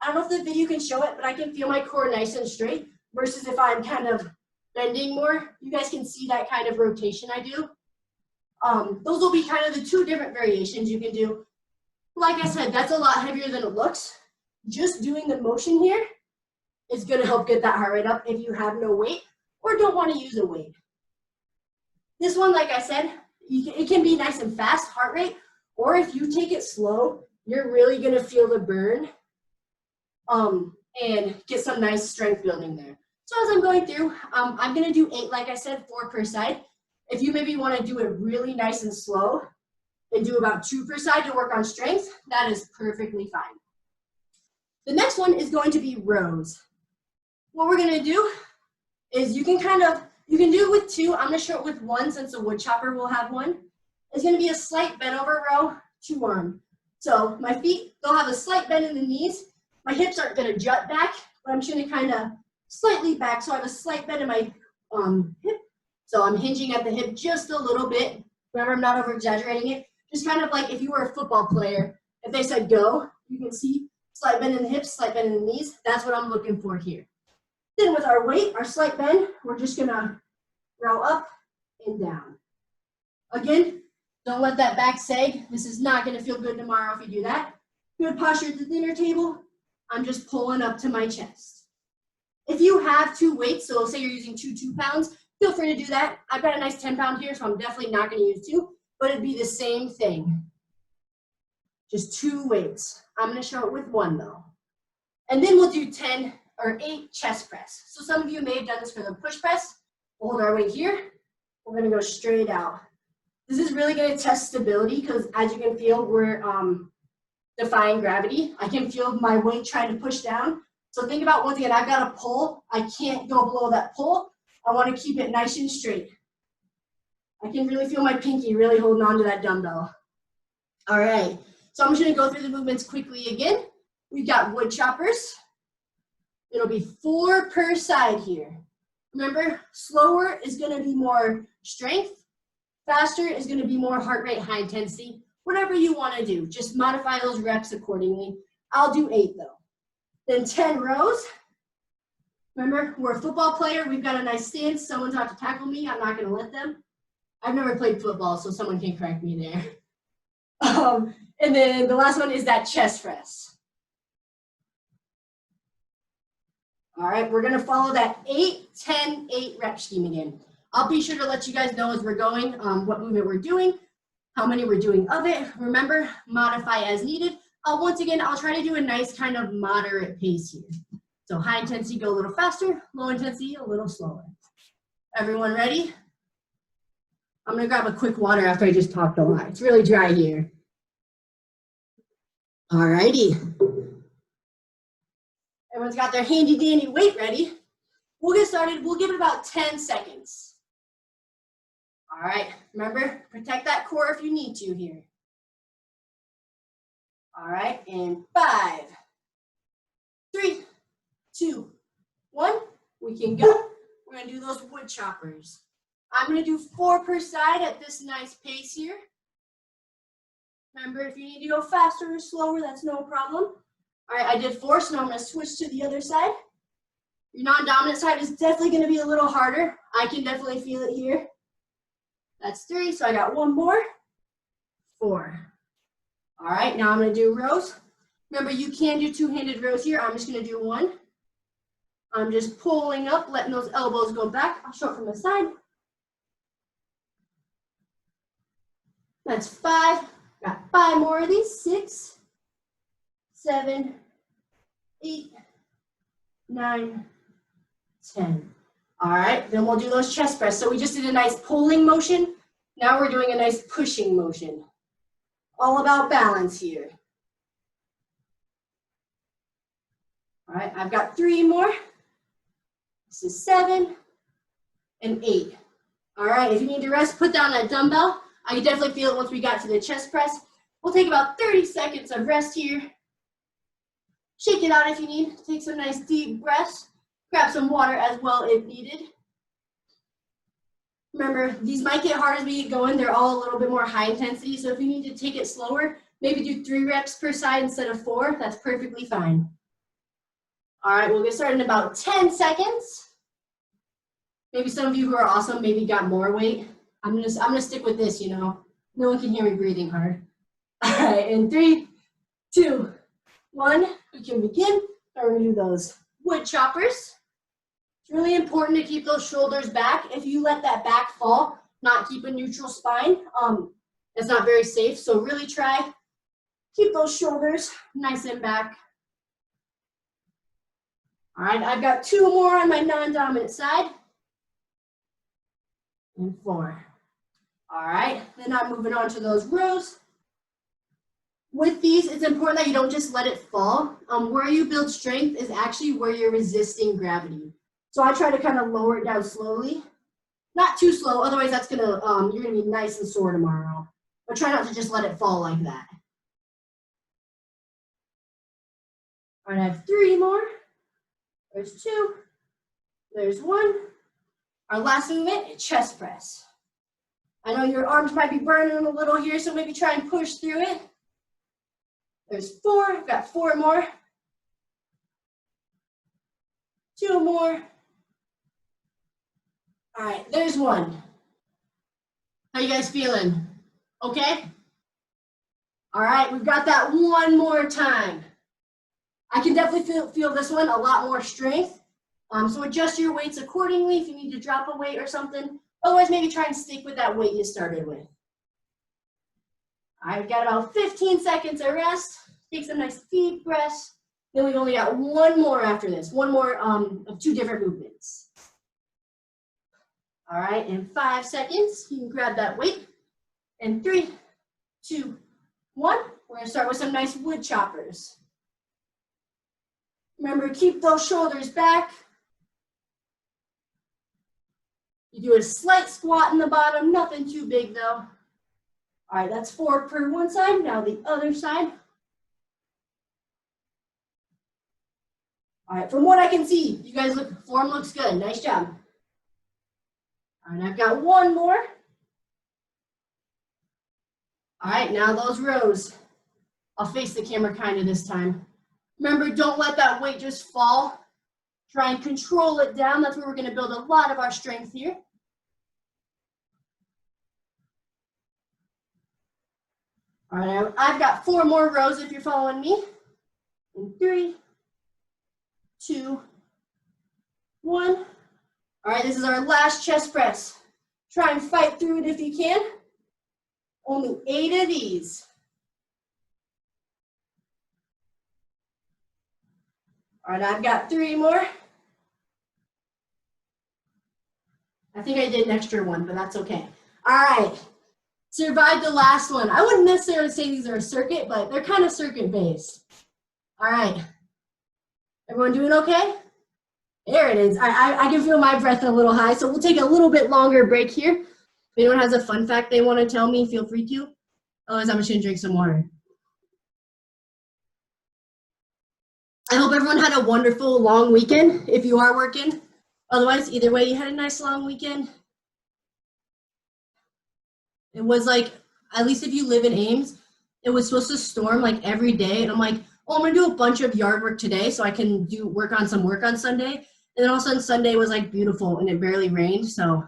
I don't know if the video can show it, but I can feel my core nice and straight versus if I'm kind of bending more. You guys can see that kind of rotation I do. Those will be kind of the 2 different variations you can do. Like I said, that's a lot heavier than it looks. Just doing the motion here is going to help get that heart rate up if you have no weight or don't want to use a weight. This one, like I said, it can be nice and fast heart rate, or if you take it slow, you're really gonna feel the burn and get some nice strength building there. So as I'm going through, I'm gonna do 8, like I said, 4 per side. If you maybe wanna do it really nice and slow and do about 2 per side to work on strength, that is perfectly fine. The next one is going to be rows. What we're gonna do is you can do it with 2. I'm gonna show it with 1 since the wood chopper will have 1. It's gonna be a slight bend over row, 2 arm. So my feet, they'll have a slight bend in the knees. My hips aren't gonna jut back, but I'm just gonna kind of slightly back. So I have a slight bend in my hip. So I'm hinging at the hip just a little bit. Remember, I'm not over exaggerating it. Just kind of like if you were a football player, if they said go, you can see slight bend in the hips, slight bend in the knees. That's what I'm looking for here. Then with our weight, our slight bend, we're just gonna row up and down. Again, don't let that back sag. This is not gonna feel good tomorrow if you do that. Good posture at the dinner table. I'm just pulling up to my chest. If you have 2 weights, so say you're using 2 pounds, feel free to do that. I've got a nice 10-pound here, so I'm definitely not gonna use 2, but it'd be the same thing. Just 2 weights. I'm gonna show it with 1 though. And then we'll do 10 or 8 chest press. So some of you may have done this for the push press. We'll hold our weight here. We're gonna go straight out. This is really gonna test stability because as you can feel, we're defying gravity. I can feel my weight trying to push down. So think about once again, I've got a pull. I can't go below that pull. I want to keep it nice and straight. I can really feel my pinky really holding on to that dumbbell. All right, so I'm just gonna go through the movements quickly again. We've got wood choppers. It'll be 4 per side here. Remember, slower is gonna be more strength. Faster is gonna be more heart rate, high intensity. Whatever you wanna do, just modify those reps accordingly. I'll do 8 though. Then 10 rows. Remember, we're a football player. We've got a nice stance. Someone's out to tackle me. I'm not gonna let them. I've never played football, so someone can correct me there. And then the last one is that chest press. All right, we're gonna follow that 8, 10, 8 rep scheme again. I'll be sure to let you guys know as we're going what movement we're doing, how many we're doing of it. Remember, modify as needed. Once again, I'll try to do a nice kind of moderate pace here. So high intensity, go a little faster, low intensity, a little slower. Everyone ready? I'm gonna grab a quick water after I just talked a lot. It's really dry here. All righty. Everyone's got their handy dandy weight ready. We'll get started. We'll give it about 10 seconds. All right, remember, protect that core if you need to here. All right, and 5, 3, 2, 1, we can go. We're gonna do those wood choppers. I'm gonna do 4 per side at this nice pace here. Remember, if you need to go faster or slower, that's no problem. All right, I did 4, so now I'm gonna switch to the other side. Your non-dominant side is definitely gonna be a little harder. I can definitely feel it here. That's 3, so I got 1 more, 4. All right, now I'm gonna do rows. Remember, you can do 2-handed rows here. I'm just gonna do 1. I'm just pulling up, letting those elbows go back. I'll show it from the side. That's 5. Got 5 more of these. 6, 7, 8, 9, 10. All right, then we'll do those chest press. So we just did a nice pulling motion. Now we're doing a nice pushing motion. All about balance here. All right, I've got 3 more. This is 7 and 8. All right, if you need to rest, put down that dumbbell. I can definitely feel it once we got to the chest press. We'll take about 30 seconds of rest here. Shake it out if you need. Take some nice deep breaths. Grab some water as well if needed. Remember, these might get hard as we get going. They're all a little bit more high intensity. So if you need to take it slower, maybe do 3 reps per side instead of 4. That's perfectly fine. All right, we'll get started in about 10 seconds. Maybe some of you who are awesome maybe got more weight. I'm gonna stick with this, you know. No one can hear me breathing hard. All right, in 3, 2, 1, we can begin. We're gonna do those wood choppers. It's really important to keep those shoulders back. If you let that back fall, not keep a neutral spine, it's not very safe. So really try Keep those shoulders nice and back. All right, I've got 2 more on my non-dominant side. And 4. All right, then I'm moving on to those rows. With these, it's important that you don't just let it fall. Where you build strength is actually where you're resisting gravity. So I try to kind of lower it down slowly. Not too slow, otherwise that's gonna, you're gonna be nice and sore tomorrow. But try not to just let it fall like that. All right, I have 3 more. There's 2. There's 1. Our last movement, chest press. I know your arms might be burning a little here, so maybe try and push through it. There's 4, I've got 4 more. 2 more. All right, there's 1. How you guys feeling? Okay? All right, we've got that 1 more time. I can definitely feel this one, a lot more strength. So adjust your weights accordingly if you need to drop a weight or something. Otherwise, maybe try and stick with that weight you started with. All right, we've got about 15 seconds of rest. Take some nice deep breaths. Then we've only got 1 more after this. 1 more of 2 different movements. All right, in 5 seconds, you can grab that weight. And 3, 2, 1. We're gonna start with some nice wood choppers. Remember, keep those shoulders back. You do a slight squat in the bottom, nothing too big though. All right, that's 4 per one side. Now the other side. All right, from what I can see, you guys form looks good. Nice job. All right, I've got 1 more. All right, now those rows. I'll face the camera kind of this time. Remember, don't let that weight just fall. Try and control it down. That's where we're going to build a lot of our strength here. All right, I've got 4 more rows if you're following me. In 3, 2, 1. All right, this is our last chest press. Try and fight through it if you can. Only 8 of these. All right, I've got 3 more. I think I did an extra one, but that's okay. All right, survived the last one. I wouldn't necessarily say these are a circuit, but they're kind of circuit based. All right, everyone doing okay? There it is. I can feel my breath a little high, so we'll take a little bit longer break here. If anyone has a fun fact they want to tell me, feel free to. Otherwise, I'm just gonna drink some water. I hope everyone had a wonderful long weekend if you are working. Otherwise, either way, you had a nice long weekend. It was like, at least if you live in Ames, it was supposed to storm like every day. And I'm like, oh, I'm gonna do a bunch of yard work today so I can work on some work on Sunday. And then all of a sudden Sunday was like beautiful and it barely rained. So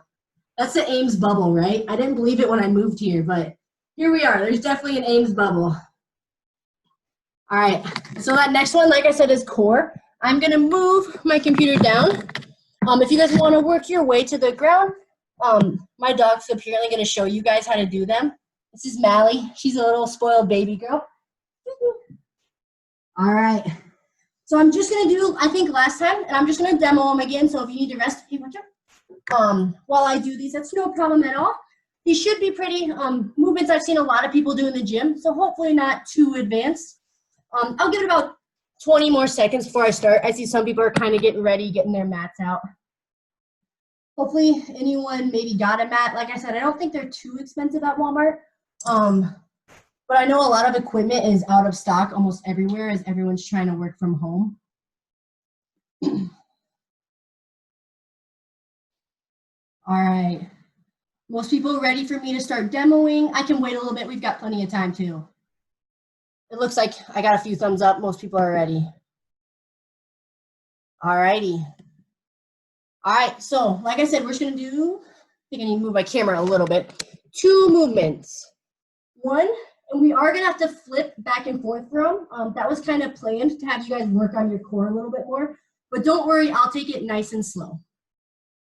that's the Ames bubble, right? I didn't believe it when I moved here, but here we are. There's definitely an Ames bubble. All right, so that next one, like I said, is core. I'm gonna move my computer down. If you guys wanna work your way to the ground, my dog's apparently gonna show you guys how to do them. This is Mally. She's a little spoiled baby girl. All right, so I'm just gonna do, I think last time, and I'm just gonna demo them again, so if you need to rest, while I do these, that's no problem at all. These should be pretty movements I've seen a lot of people do in the gym, so hopefully not too advanced. I'll give it about 20 more seconds before I start. I see some people are kind of getting ready, getting their mats out. Hopefully anyone maybe got a mat. Like I said, I don't think they're too expensive at Walmart. But I know a lot of equipment is out of stock almost everywhere as everyone's trying to work from home. All right. Most people are ready for me to start demoing. I can wait a little bit. We've got plenty of time too. It looks like I got a few thumbs up. Most people are ready. All righty. All right, so like I said, we're just gonna do, I think I need to move my camera a little bit. 2 movements. 1, and we are gonna have to flip back and forth from. That was kind of planned to have you guys work on your core a little bit more, but don't worry, I'll take it nice and slow.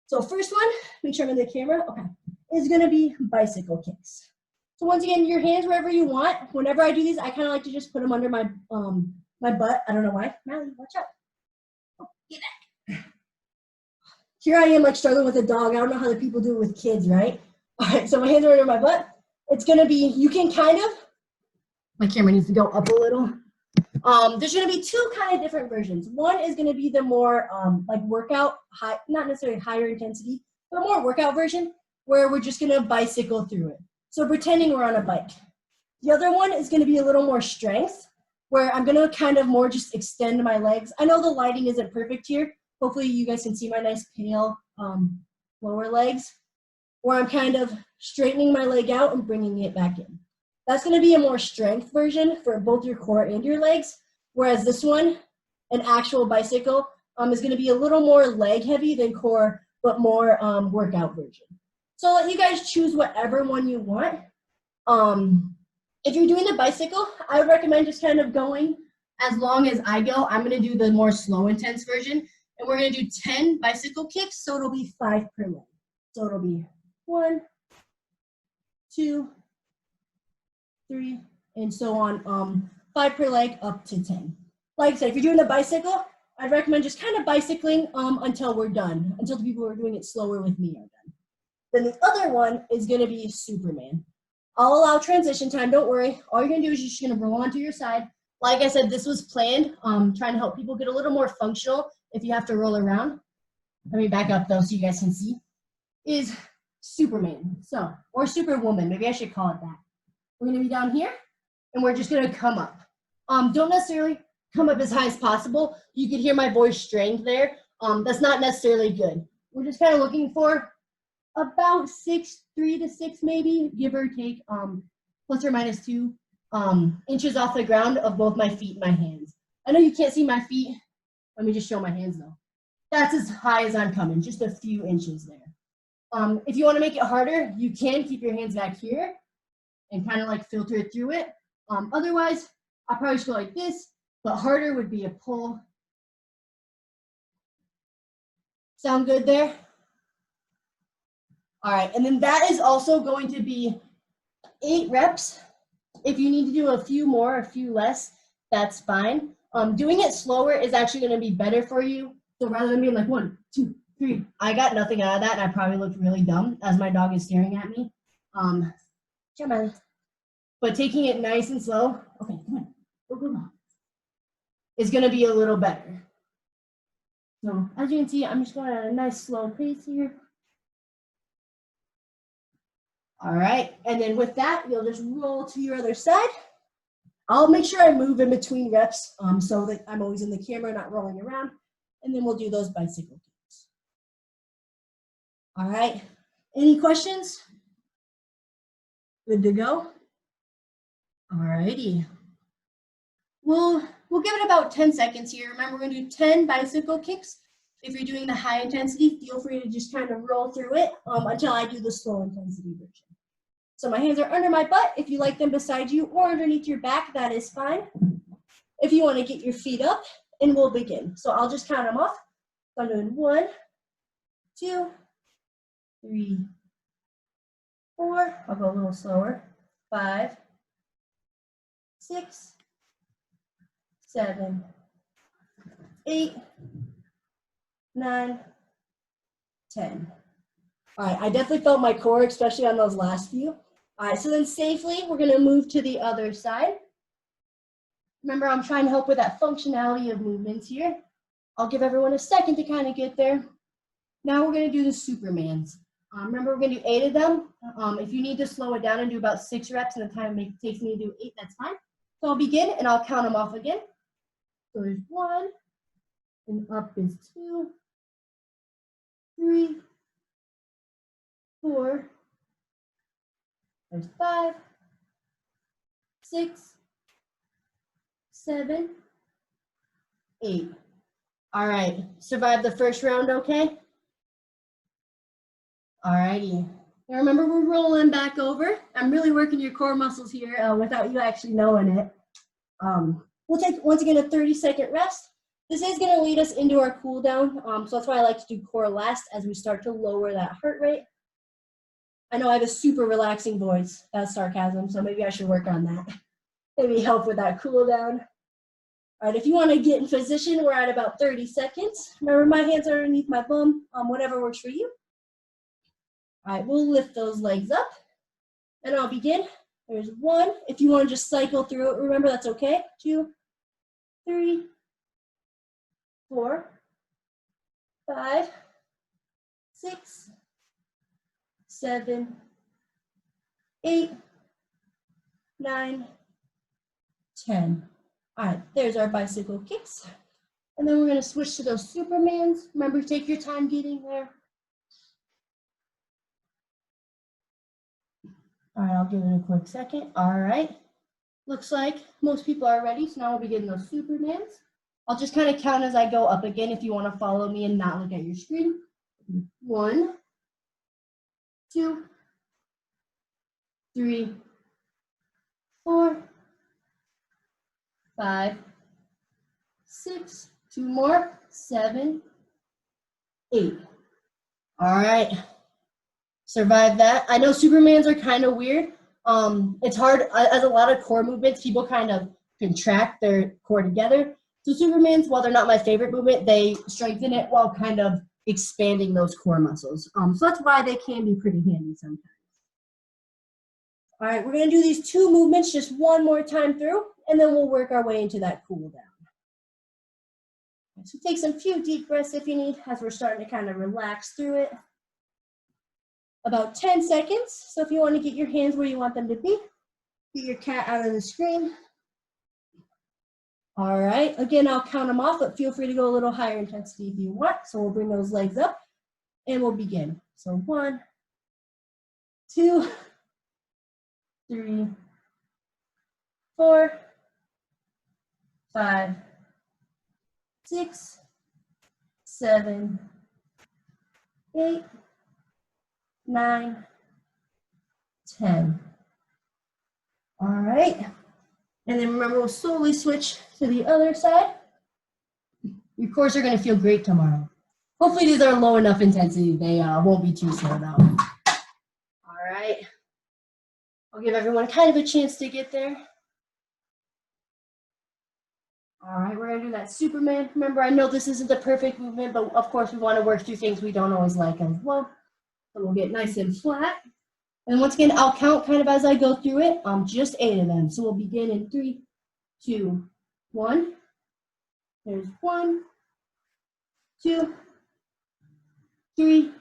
So first one, make sure I'm in the camera, okay, is gonna be bicycle kicks. So once again, your hands wherever you want. Whenever I do these, I kind of like to just put them under my my butt. I don't know why. Mally, watch out. Oh, get back. Here I am like struggling with a dog. I don't know how the people do it with kids, right? All right, so my hands are under my butt. It's gonna be, you can kind of, my camera needs to go up a little. There's gonna be two kind of different versions. One is gonna be the more like workout, high, not necessarily higher intensity, but more workout version where we're just gonna bicycle through it. So pretending we're on a bike. The other one is gonna be a little more strength where I'm gonna kind of more just extend my legs. I know the lighting isn't perfect here. Hopefully you guys can see my nice pale lower legs where I'm kind of straightening my leg out and bringing it back in. That's gonna be a more strength version for both your core and your legs, whereas this one, an actual bicycle, is gonna be a little more leg heavy than core, but more workout version. So I'll let you guys choose whatever one you want. If you're doing the bicycle, I would recommend just kind of going as long as I go. I'm gonna do the more slow intense version, and we're gonna do 10 bicycle kicks, so it'll be 5 per leg. So it'll be 1, 2, 3, and so on, 5 per leg up to 10. Like I said, if you're doing the bicycle, I'd recommend just kind of bicycling until we're done, until the people who are doing it slower with me are done. Then the other one is gonna be Superman. I'll allow transition time, don't worry. All you're gonna do is you're just gonna roll onto your side. Like I said, this was planned, trying to help people get a little more functional if you have to roll around. Let me back up though so you guys can see. Is Superman, so, or Superwoman, maybe I should call it that. We're gonna be down here, and we're just gonna come up. Don't necessarily come up as high as possible. You can hear my voice strained there. That's not necessarily good. We're just kind of looking for about 3 to 6 maybe, give or take, plus or minus 2 inches off the ground of both my feet and my hands. I know you can't see my feet. Let me just show my hands though. That's as high as I'm coming, just a few inches there. If you want to make it harder, you can keep your hands back here and kind of like filter it through it. Otherwise, I'll probably just go like this, but harder would be a pull. Sound good there? All right, and then that is also going to be 8 reps. If you need to do a few more, a few less, that's fine. Doing it slower is actually gonna be better for you. So rather than being like 1, 2, 3, I got nothing out of that and I probably looked really dumb as my dog is staring at me. Come on. But taking it nice and slow, okay, come on, go. Is gonna be a little better. So as you can see, I'm just going at a nice slow pace here. All right, and then with that, you'll just roll to your other side. I'll make sure I move in between reps so that I'm always in the camera, not rolling around. And then we'll do those bicycle kicks. All right, any questions? Good to go? All righty. We'll give it about 10 seconds here. Remember, we're gonna do 10 bicycle kicks. If you're doing the high intensity, feel free to just kind of roll through it until I do the slow intensity version. So my hands are under my butt. If you like them beside you or underneath your back, that is fine. If you want to get your feet up, and we'll begin. So I'll just count them off. So I'm doing 1, 2, 3, 4. I'll go a little slower. 5, 6, 7, 8, 9, 10. All right, I definitely felt my core, especially on those last few. All right, so then safely, we're gonna move to the other side. Remember, I'm trying to help with that functionality of movements here. I'll give everyone a second to kind of get there. Now we're gonna do the Supermans. Remember, we're gonna do 8 of them. If you need to slow it down and do about 6 reps and the time it takes me to do 8, that's fine. So I'll begin and I'll count them off again. So there's 1, and up is 2, 3, 4, there's 5, 6, 7, 8. All right, survived the first round, okay? All righty. Now remember, we're rolling back over. I'm really working your core muscles here without you actually knowing it. We'll take, once again, a 30-second rest. This is gonna lead us into our cool down, so that's why I like to do core last as we start to lower that heart rate. I know I have a super relaxing voice. That's sarcasm, so maybe I should work on that. Maybe help with that cool down. All right, if you want to get in position, we're at about 30 seconds. Remember, my hands are underneath my bum, whatever works for you. All right, we'll lift those legs up, and I'll begin. There's 1. If you want to just cycle through it, remember that's okay. 2, 3, 4, 5, 6, 7, 8, 9, 10. All right, there's our bicycle kicks. And then we're going to switch to those Supermans. Remember, take your time getting there. All right, I'll give it a quick second. All right. Looks like most people are ready, so now we'll begin those Supermans. I'll just kind of count as I go up again if you want to follow me and not look at your screen. 1, 2, 3, 4, 5, 6, 2 more, 7, 8. All right. Survive that. I know Supermans are kind of weird. It's hard, as a lot of core movements, people kind of contract their core together. So Supermans, while they're not my favorite movement, they strengthen it while kind of expanding those core muscles. So that's why they can be pretty handy sometimes. All right, we're gonna do these 2 movements just one more time through, and then we'll work our way into that cool down. So take some few deep breaths if you need, as we're starting to kind of relax through it. About 10 seconds. So if you want to get your hands where you want them to be, get your cat out of the screen. All right, again, I'll count them off, but feel free to go a little higher intensity if you want. So we'll bring those legs up and we'll begin. So 1, 2, 3, 4, 5, 6, 7, 8, 9, 10. All right. And then remember, we'll slowly switch to the other side. Your cores are going to feel great tomorrow. Hopefully these are low enough intensity. They won't be too slow though. All right. I'll give everyone kind of a chance to get there. All right, we're gonna do that Superman. Remember, I know this isn't the perfect movement, but of course we want to work through things we don't always like as well. So we'll get nice and flat. And once again, I'll count kind of as I go through it. Just 8 of them. So we'll begin in 3, 2, 1. There's 1, 2, 3,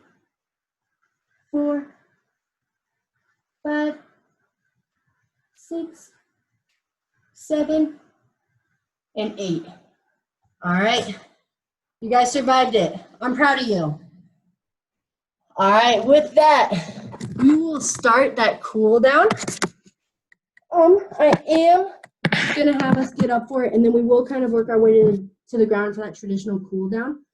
4, 5, 6, 7, and 8. All right. You guys survived it. I'm proud of you. All right, with that, we will start that cool down. I am gonna have us get up for it, and then we will kind of work our way to the ground for that traditional cool down.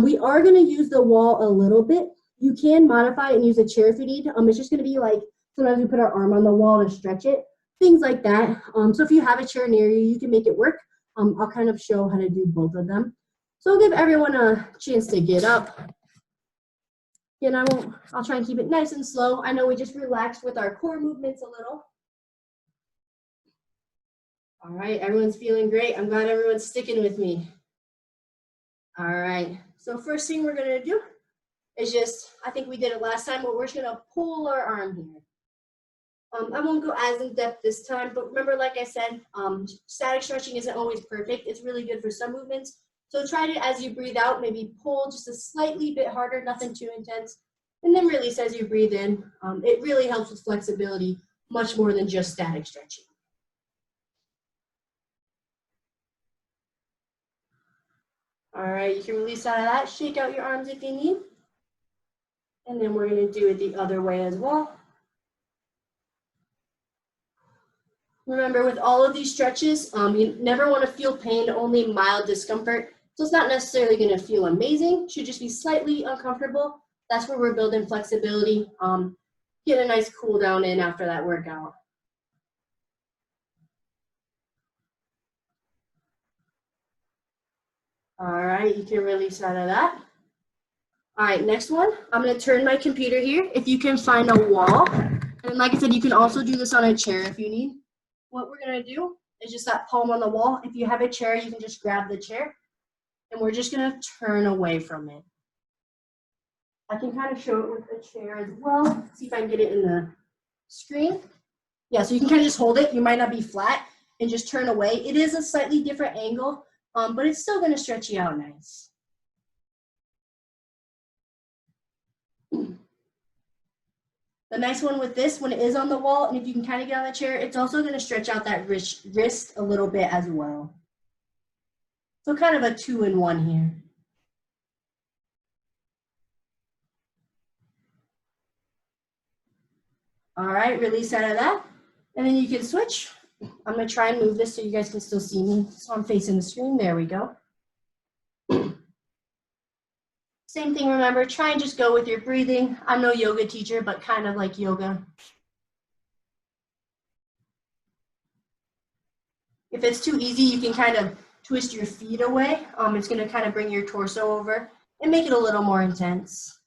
We are gonna use the wall a little bit. You can modify it and use a chair if you need. It's just gonna be like, sometimes we put our arm on the wall to stretch it, things like that. So if you have a chair near you, you can make it work. I'll kind of show how to do both of them. So I'll give everyone a chance to get up. Again, I'll try and keep it nice and slow. I know we just relaxed with our core movements a little. All right, everyone's feeling great. I'm glad everyone's sticking with me. All right, so first thing we're gonna do is just, I think we did it last time, but we're just gonna pull our arm here. I won't go as in depth this time, but remember, like I said, static stretching isn't always perfect. It's really good for some movements. So try to, as you breathe out, maybe pull just a slightly bit harder, nothing too intense, and then release as you breathe in. It really helps with flexibility, much more than just static stretching. All right, you can release out of that. Shake out your arms if you need. And then we're gonna do it the other way as well. Remember, with all of these stretches, you never want to feel pain, only mild discomfort. So it's not necessarily going to feel amazing. It should just be slightly uncomfortable. That's where we're building flexibility. Get a nice cool down in after that workout. All right, you can release out of that. All right, next one. I'm gonna turn my computer here. If you can find a wall, and like I said, you can also do this on a chair if you need. What we're gonna do is just that palm on the wall. If you have a chair, you can just grab the chair, and we're just gonna turn away from it. I can kind of show it with a chair as well. See if I can get it in the screen. Yeah, so you can kind of just hold it. You might not be flat and just turn away. It is a slightly different angle, but it's still gonna stretch you out nice. The nice one with this, when it is on the wall, and if you can kind of get on the chair, it's also going to stretch out that wrist a little bit as well. So kind of a 2-in-1 here. All right, release out of that. And then you can switch. I'm going to try and move this so you guys can still see me. So I'm facing the screen. There we go. Same thing, remember, try and just go with your breathing. I'm no yoga teacher, but kind of like yoga. If it's too easy, you can kind of twist your feet away. It's going to kind of bring your torso over and make it a little more intense.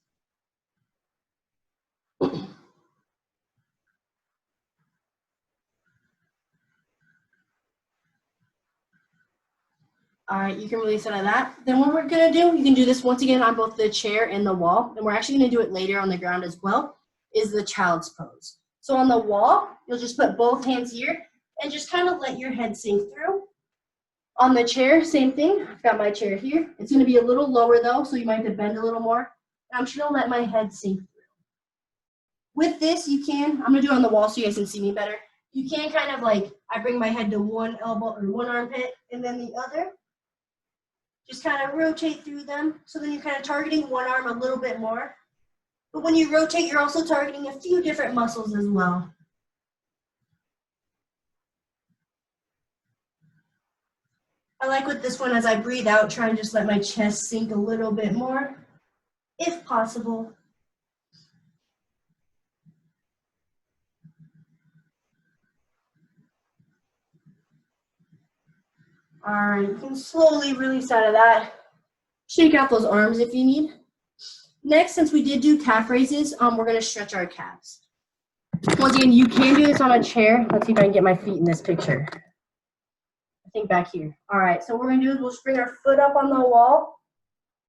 All right, you can release out of that. Then what we're gonna do, you can do this once again on both the chair and the wall, and we're actually gonna do it later on the ground as well, is the child's pose. So on the wall, you'll just put both hands here and just kind of let your head sink through. On the chair, same thing. I've got my chair here. It's gonna be a little lower though, so you might have to bend a little more. I'm just gonna let my head sink through. With this, you can, I'm gonna do it on the wall so you guys can see me better. You can kind of like, I bring my head to one elbow or one armpit and then the other. Just kind of rotate through them. So then you're kind of targeting one arm a little bit more. But when you rotate, you're also targeting a few different muscles as well. I like with this one, as I breathe out, try and just let my chest sink a little bit more, if possible. All right, you can slowly release out of that. Shake out those arms if you need. Next, since we did do calf raises, we're gonna stretch our calves. Once again, you can do this on a chair. Let's see if I can get my feet in this picture. I think back here. All right, so what we're gonna do is we'll just bring our foot up on the wall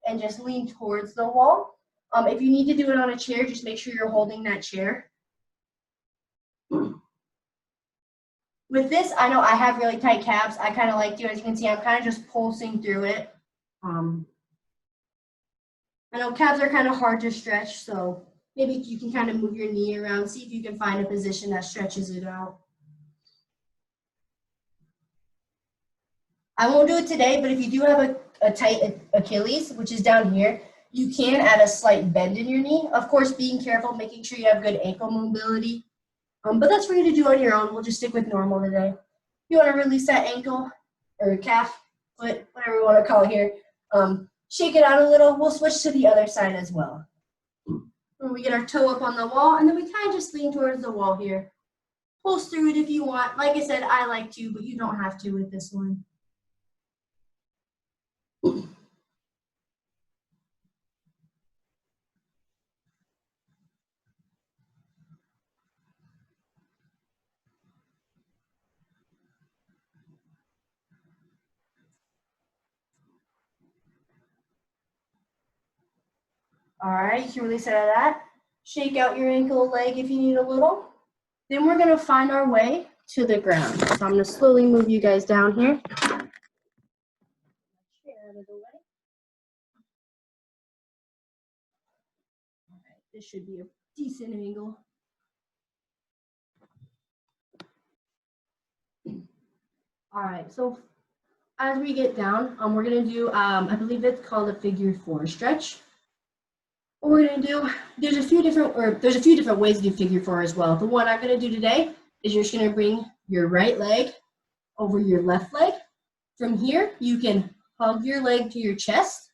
and just lean towards the wall. If you need to do it on a chair, just make sure you're holding that chair. With this, I know I have really tight calves. I kind of like to, as you can see, I'm kind of just pulsing through it. I know calves are kind of hard to stretch, so maybe you can kind of move your knee around, see if you can find a position that stretches it out. I won't do it today, but if you do have a tight Achilles, which is down here, you can add a slight bend in your knee. Of course, being careful, making sure you have good ankle mobility. But that's for you to do on your own. We'll just stick with normal today. If you want to release that ankle or calf, foot, whatever you want to call it here, shake it out a little. We'll switch to the other side as well. When we get our toe up on the wall, and then we kind of just lean towards the wall here. Pulse through it if you want. Like I said, I like to, but you don't have to with this one. All right, you can release out of that. Shake out your ankle, leg if you need a little. Then we're gonna find our way to the ground. So I'm gonna slowly move you guys down here. Chair out of the way. All right, this should be a decent angle. All right, so as we get down, we're gonna do, I believe it's called a figure 4 stretch. What we're gonna do, there's a few different ways to do figure 4 as well. The one I'm gonna do today is you're just gonna bring your right leg over your left leg. From here, you can hug your leg to your chest.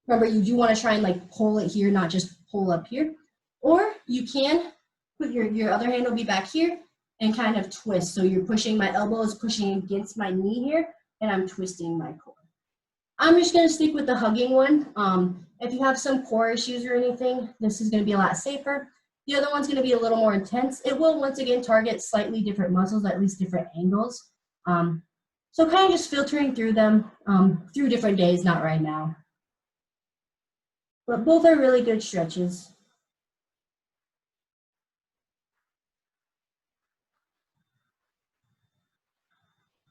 Remember, you do wanna try and like pull it here, not just pull up here. Or you can put your other hand will be back here and kind of twist. So you're pushing, my elbow is pushing against my knee here, and I'm twisting my core. I'm just going to stick with the hugging one. If you have some core issues or anything, this is going to be a lot safer. The other one's going to be a little more intense. It will, once again, target slightly different muscles, at least different angles. So kind of just filtering through them through different days, not right now. But both are really good stretches.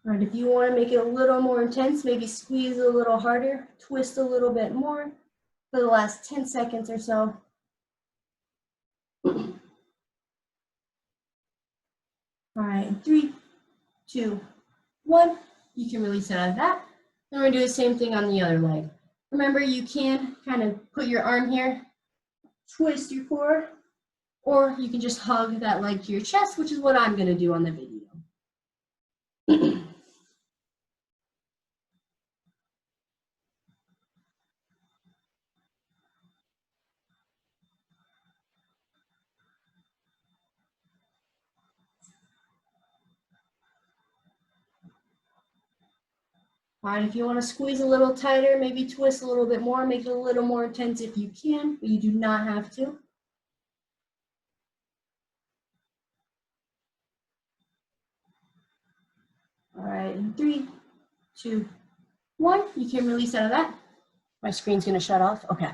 All right, if you want to make it a little more intense, maybe squeeze a little harder, twist a little bit more for the last 10 seconds or so. All right, 3, 2, 1. You can release it out of that. And we're going to do the same thing on the other leg. Remember, you can kind of put your arm here, twist your core, or you can just hug that leg to your chest, which is what I'm going to do on the video. All right, if you want to squeeze a little tighter, maybe twist a little bit more, make it a little more intense if you can, but you do not have to. All right, 3, 2, 1. You can release out of that. My screen's going to shut off. Okay.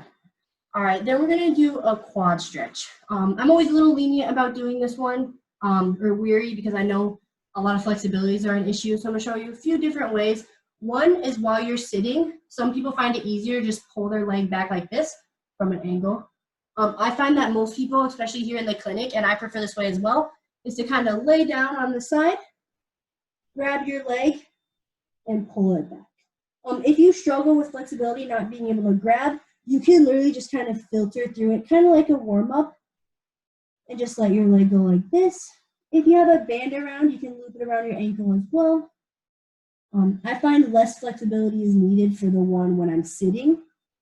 All right, then we're going to do a quad stretch. I'm always a little lenient about doing this one, or weary, because I know a lot of flexibilities are an issue. So I'm going to show you a few different ways. One is while you're sitting. Some people find it easier to just pull their leg back like this from an angle. I find that most people, especially here in the clinic, and I prefer this way as well, is to kind of lay down on the side, grab your leg, and pull it back. If you struggle with flexibility, not being able to grab, you can literally just kind of filter through it, kind of like a warm-up, and just let your leg go like this. If you have a band around, you can loop it around your ankle as well. I find less flexibility is needed for the one when I'm sitting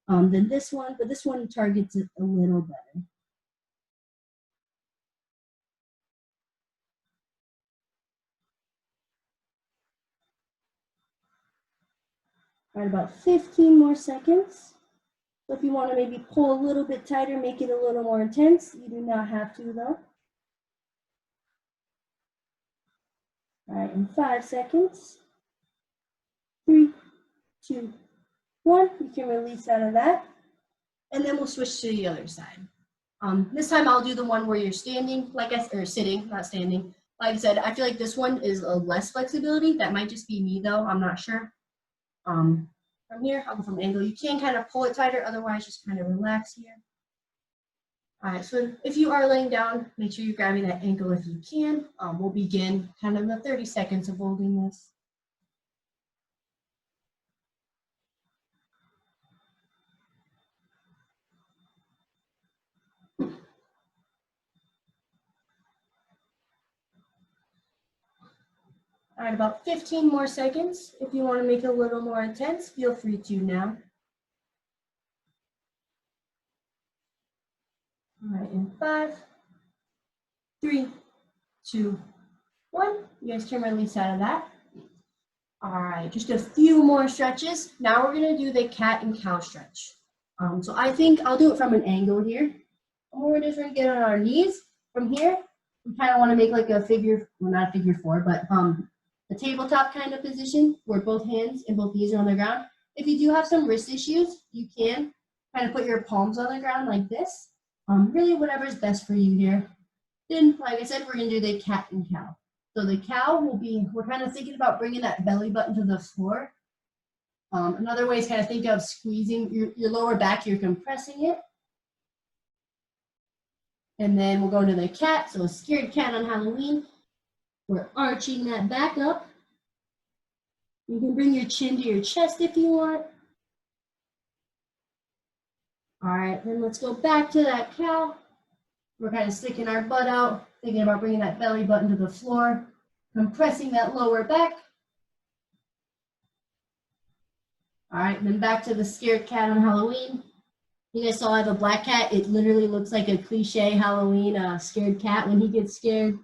than this one, but this one targets it a little better. All right, about 15 more seconds. So if you want to maybe pull a little bit tighter, make it a little more intense. You do not have to though. All right, in 5 seconds. 3, 2, 1. You can release out of that. And then we'll switch to the other side. This time I'll do the one where you're standing, or sitting, not standing. Like I said, I feel like this one is a less flexibility. That might just be me though, I'm not sure. From here, I'll go from angle. You can kind of pull it tighter, otherwise just kind of relax here. All right, so if you are laying down, make sure you're grabbing that ankle if you can. We'll begin kind of the 30 seconds of holding this. All right, about 15 more seconds. If you want to make it a little more intense, feel free to now. All right, in 5, 3, 2, 1. You guys can release out of that. All right, just a few more stretches. Now we're gonna do the cat and cow stretch. So I think I'll do it from an angle here. What we're just gonna get on our knees from here. We kind of want to make like a figure, well not a figure 4, but a tabletop kind of position where both hands and both knees are on the ground. If you do have some wrist issues, you can kind of put your palms on the ground like this. Really whatever's best for you here. Then, like I said, we're gonna do the cat and cow. So the cow will be, we're kind of thinking about bringing that belly button to the floor. Another way is kind of think of squeezing your lower back, you're compressing it. And then we'll go to the cat, so a scared cat on Halloween. We're arching that back up. You can bring your chin to your chest if you want. All right, then let's go back to that cow. We're kind of sticking our butt out, thinking about bringing that belly button to the floor, compressing that lower back. All right, then back to the scared cat on Halloween. You guys saw I have a black cat. It literally looks like a cliche Halloween scared cat when he gets scared.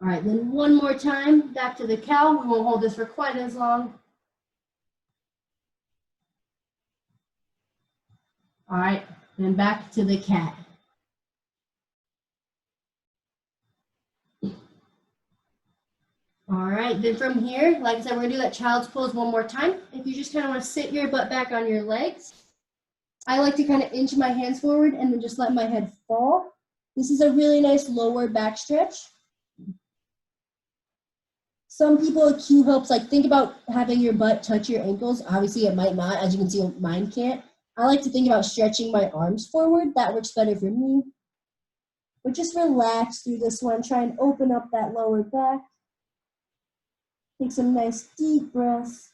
All right, then one more time, back to the cow. We won't hold this for quite as long. All right, then back to the cat. All right, then from here, like I said, we're gonna do that child's pose one more time. If you just kind of want to sit your butt back on your legs, I like to kind of inch my hands forward and then just let my head fall. This is a really nice lower back stretch. Some people, a cue helps, like think about having your butt touch your ankles. Obviously it might not, as you can see, mine can't. I like to think about stretching my arms forward. That works better for me. But just relax through this one. Try and open up that lower back. Take some nice deep breaths.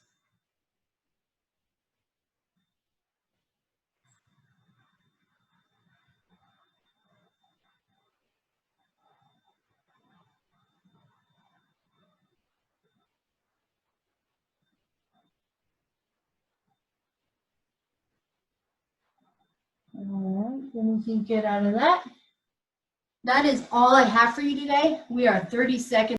All right, then we can get out of that. That is all I have for you today. We are 30 seconds.